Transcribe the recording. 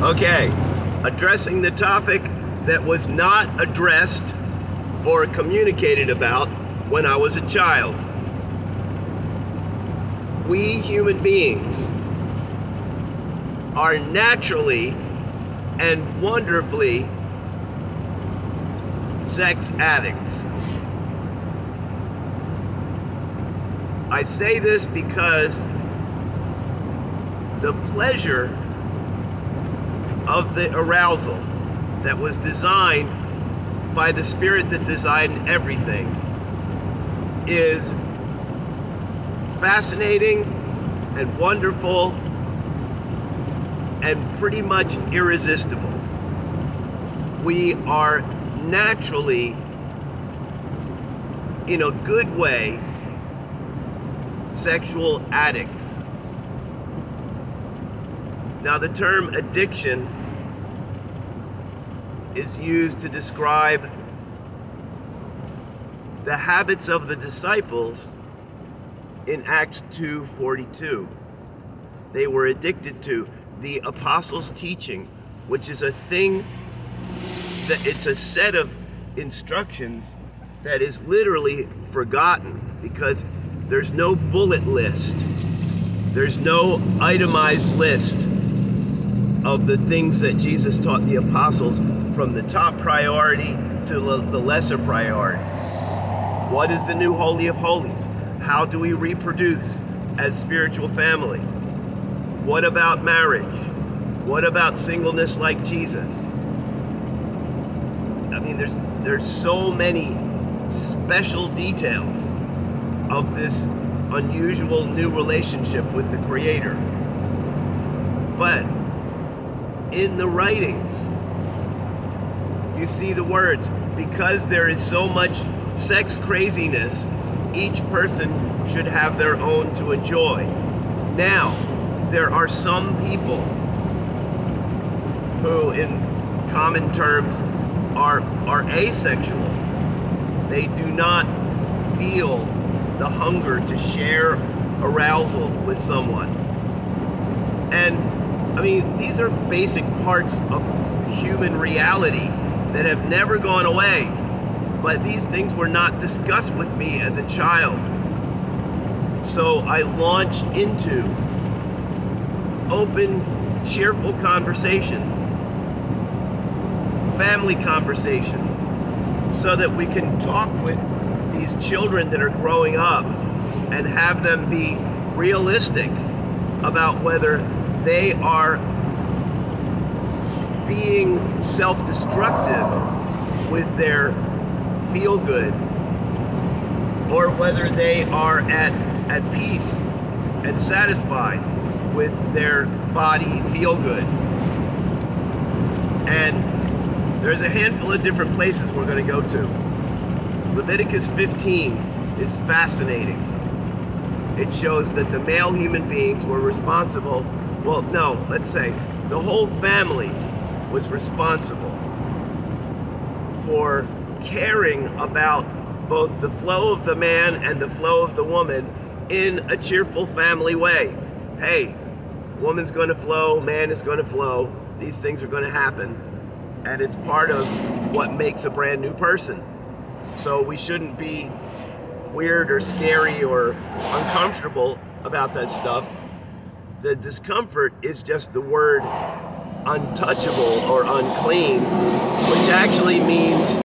Okay, addressing the topic that was not addressed or communicated about when I was a child. We human beings are naturally and wonderfully sex addicts. I say this because the pleasure of the arousal that was designed by the spirit that designed everything is fascinating and wonderful and pretty much irresistible. We are naturally, in a good way, sexual addicts. Now, the term addiction is used to describe the habits of the disciples in Acts 2:42. They were addicted to the apostles' teaching, which is a thing that it's a set of instructions that is literally forgotten because there's no bullet list. There's no itemized list of the things that Jesus taught the apostles from the top priority to the lesser priorities. What is the new Holy of Holies? How do we reproduce as spiritual family? What about marriage? What about singleness like Jesus? I mean, there's so many special details of this unusual new relationship with the Creator. But in the writings, you see the words, because there is so much sex craziness, each person should have their own to enjoy. Now, there are some people who, in common terms, are asexual. They do not feel the hunger to share arousal with someone. And I mean, these are basic parts of human reality that have never gone away, but these things were not discussed with me as a child. So I launch into open, cheerful conversation, family conversation, so that we can talk with these children that are growing up and have them be realistic about whether they are being self-destructive with their feel-good or whether they are at peace and satisfied with their body feel-good. And there's a handful of different places we're going to go to. Leviticus 15 is fascinating. It shows that the male human beings were responsible. Well, no, let's say the whole family was responsible for caring about both the flow of the man and the flow of the woman in a cheerful family way. Hey, woman's going to flow, man is going to flow. These things are going to happen. And it's part of what makes a brand new person. So we shouldn't be weird or scary or uncomfortable about that stuff. The discomfort is just the word untouchable or unclean, which actually means